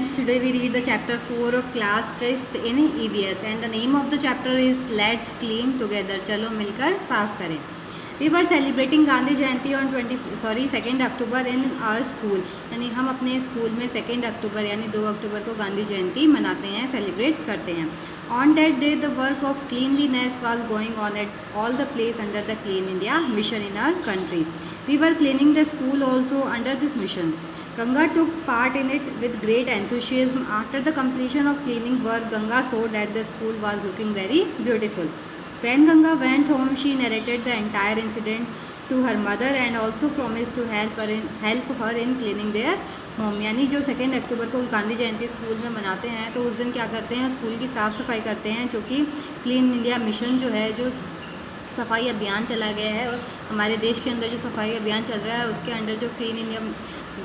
friends, today we read the chapter 4 of class 5th in EVS and the name of the chapter is Let's Clean Together. चलो मिलकर साफ करें. We were celebrating Gandhi Jayanti on 2nd October in our school. यानी हम अपने school में 2 अक्टूबर यानी 2 अक्टूबर को गांधी जयंती मनाते हैं, सेलिब्रेट करते हैं. On that day, the work of cleanliness was going on at all the place under the Clean India mission in our country. We were cleaning the school also under this mission. Ganga took part in it with great enthusiasm. After the completion of cleaning work, Ganga saw that the school was looking very beautiful. When Ganga went home, she narrated the entire incident to her mother and also promised to help her in cleaning their home. यानी जो 2 अक्टूबर को गांधी जयंती school में मनाते हैं तो उस दिन क्या करते हैं, स्कूल की साफ़ सफाई करते हैं, जो कि क्लीन इंडिया मिशन जो है, जो सफाई अभियान चला गया है और हमारे देश के अंदर जो सफाई अभियान चल रहा है उसके अंडर जो क्लीन इंडिया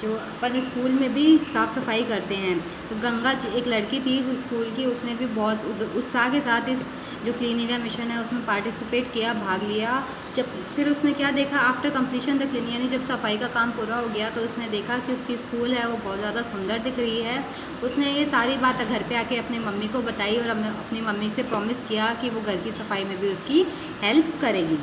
जो अपन स्कूल में भी साफ़ सफाई करते हैं. तो गंगा एक लड़की थी स्कूल की, उसने भी बहुत उत्साह के साथ इस जो क्लीन इंडिया मिशन है उसमें पार्टिसिपेट किया, भाग लिया. जब फिर उसने क्या देखा, आफ्टर कंप्लीशन द क्लीन यानी जब सफाई का काम पूरा हो गया तो उसने देखा कि उसकी स्कूल है वो बहुत ज़्यादा सुंदर दिख रही है. उसने ये सारी बात घर पे आके अपनी मम्मी को बताई और अपनी मम्मी से प्रॉमिस किया कि वो घर की सफाई में भी उसकी हेल्प करेगी.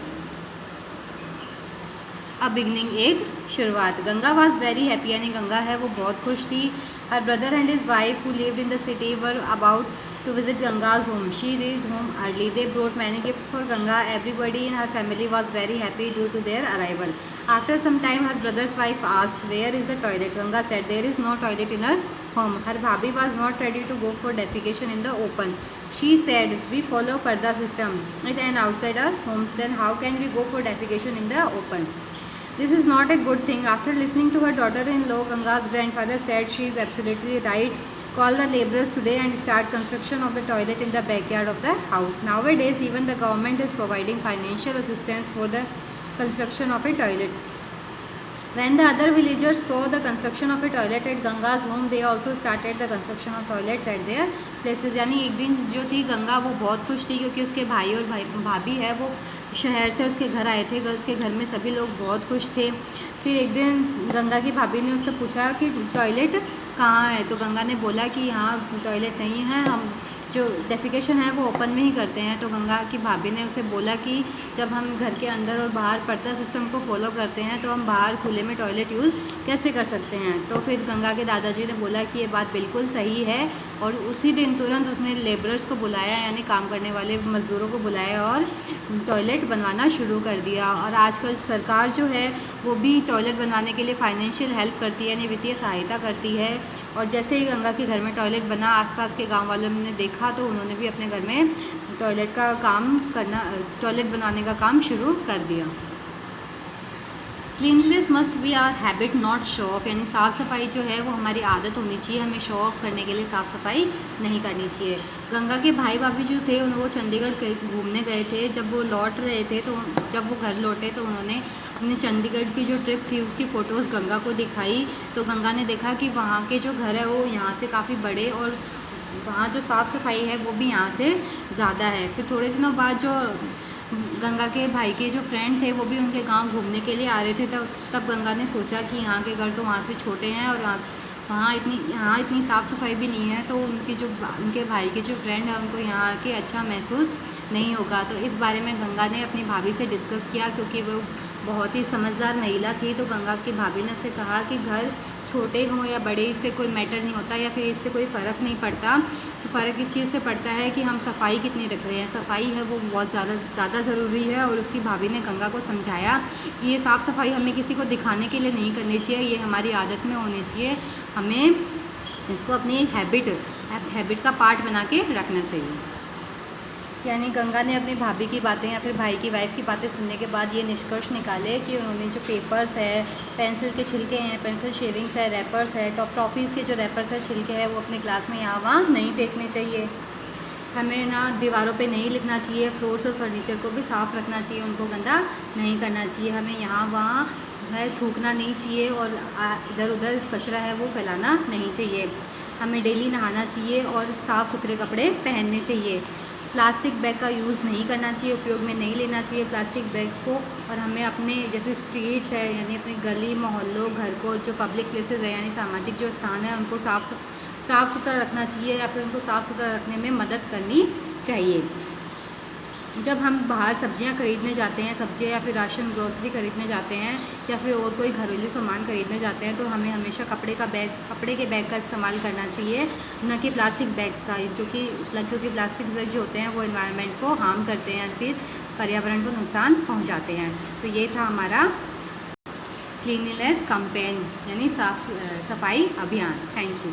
अब बिगनिंग एक शुरुआत. गंगा वॉज वेरी हैप्पी यानी गंगा है वो बहुत खुश थी. Her brother and his wife who lived in the city were about to visit Ganga's home. She reached home early. They brought many gifts for Ganga. Everybody in her family was very happy due to their arrival. After some time, her brother's wife asked, "Where is the toilet?" Ganga said, "There is no toilet in her home." Her bhabhi was not ready to go for defecation in the open. She said, "We follow Parda system and outside our homes. Then how can we go for defecation in the open? This is not a good thing." After listening to her daughter-in-law, Ganga's grandfather said, "She is absolutely right. Call the laborers today and start construction of the toilet in the backyard of the house." Nowadays, even the government is providing financial assistance for the construction of a toilet. When the other villagers saw the construction of a toilet at Ganga's home, they also started the construction of toilets at their places. यानी एक दिन जो थी गंगा वो बहुत खुश थी क्योंकि उसके भाई और भाभी है वो शहर से उसके घर आए थे. उसके घर में सभी लोग बहुत खुश थे. फिर एक दिन गंगा की भाभी ने उससे पूछा कि टॉयलेट कहाँ है. तो गंगा ने बोला कि यहाँ टॉयलेट नहीं है, हम जो डेफिकेशन है वो ओपन में ही करते हैं. तो गंगा की भाभी ने उसे बोला कि जब हम घर के अंदर और बाहर पर्दा सिस्टम को फॉलो करते हैं तो हम बाहर खुले में टॉयलेट यूज़ कैसे कर सकते हैं. तो फिर गंगा के दादाजी ने बोला कि ये बात बिल्कुल सही है और उसी दिन तुरंत उसने लेबरर्स को बुलाया यानी काम करने वाले मज़दूरों को बुलाया और टॉयलेट बनवाना शुरू कर दिया. और आजकल सरकार जो है वो भी टॉयलेट बनवाने के लिए फाइनेंशियल हेल्प करती है यानी वित्तीय सहायता करती है. और जैसे ही गंगा के घर में टॉयलेट बना, आसपास के गांव वालों ने देखा तो उन्होंने भी अपने घर में टॉयलेट बनाने का काम शुरू कर दिया. Cleanliness must be our habit not show off यानी साफ़ सफाई जो है वो हमारी आदत होनी चाहिए, हमें शो ऑफ करने के लिए साफ़ सफाई नहीं करनी चाहिए. गंगा के भाई भाभी जो थे वो चंडीगढ़ घूमने गए थे. जब वो लौट रहे थे तो जब वो घर लौटे तो उन्होंने अपने चंडीगढ़ की जो ट्रिप थी उसकी फ़ोटोज़ गंगा को दिखाई. तो गंगा ने देखा कि वहाँ के जो घर है वो यहाँ से काफ़ी बड़े और वहाँ जो साफ़ सफाई है वो भी यहाँ से ज़्यादा है. फिर थोड़े दिनों बाद जो गंगा के भाई के जो फ्रेंड थे वो भी उनके गांव घूमने के लिए आ रहे थे. तब गंगा ने सोचा कि यहाँ के घर तो वहाँ से छोटे हैं और यहाँ इतनी साफ़ सफाई भी नहीं है, तो उनके भाई के जो फ्रेंड है उनको यहाँ के अच्छा महसूस नहीं होगा. तो इस बारे में गंगा ने अपनी भाभी से डिस्कस किया क्योंकि वो बहुत ही समझदार महिला थी. तो गंगा की भाभी ने उसे कहा कि घर छोटे हों या बड़े इससे कोई मैटर नहीं होता या फिर इससे कोई फ़र्क नहीं पड़ता. फ़र्क इस चीज़ से पड़ता है कि हम सफाई कितनी रख रहे हैं. सफाई है वो बहुत ज़्यादा ज़रूरी है. और उसकी भाभी ने गंगा को समझाया कि ये साफ़ सफाई हमें किसी को दिखाने के लिए नहीं करनी चाहिए, ये हमारी आदत में होनी चाहिए, हमें इसको अपनी हैबिट का पार्ट बना के रखना चाहिए. यानी गंगा ने अपनी भाभी की बातें या फिर भाई की वाइफ की बातें सुनने के बाद ये निष्कर्ष निकाले कि उन्होंने जो पेपर्स है, पेंसिल के छिलके हैं, पेंसिल शेविंग्स है, रैपर्स है, टॉफ़ीज़ के जो रैपर्स है, छिलके हैं, वो अपने क्लास में यहाँ वहाँ नहीं फेंकने चाहिए. हमें ना दीवारों पे नहीं लिखना चाहिए. फ्लोर्स और फर्नीचर को भी साफ़ रखना चाहिए, उनको गंदा नहीं करना चाहिए. हमें यहाँ वहाँ है थूकना नहीं चाहिए और इधर उधर कचरा है वो फैलाना नहीं चाहिए. हमें डेली नहाना चाहिए और साफ़ सुथरे कपड़े पहनने चाहिए. प्लास्टिक बैग का यूज़ नहीं करना चाहिए, उपयोग में नहीं लेना चाहिए प्लास्टिक बैग्स को. और हमें अपने जैसे स्ट्रीट्स है यानी अपने गली मोहल्लों घर को जो पब्लिक प्लेसेस है यानी सामाजिक जो स्थान है उनको साफ़ सुथरा रखना चाहिए या फिर उनको साफ़ सुथरा रखने में मदद करनी चाहिए। जब हम बाहर सब्जियां खरीदने जाते हैं, सब्जियां या फिर राशन ग्रोसरी खरीदने जाते हैं या फिर और कोई घरेलू सामान खरीदने जाते हैं तो हमें हमेशा कपड़े के बैग का इस्तेमाल करना चाहिए, न कि प्लास्टिक बैग्स का, क्योंकि प्लास्टिक बैग जो होते हैं वो एनवायरनमेंट को हार्म करते हैं, फिर पर्यावरण को नुकसान पहुँचाते हैं। तो ये था हमारा क्लीनलीनेस कैंपेन यानी सफाई अभियान। Thank you.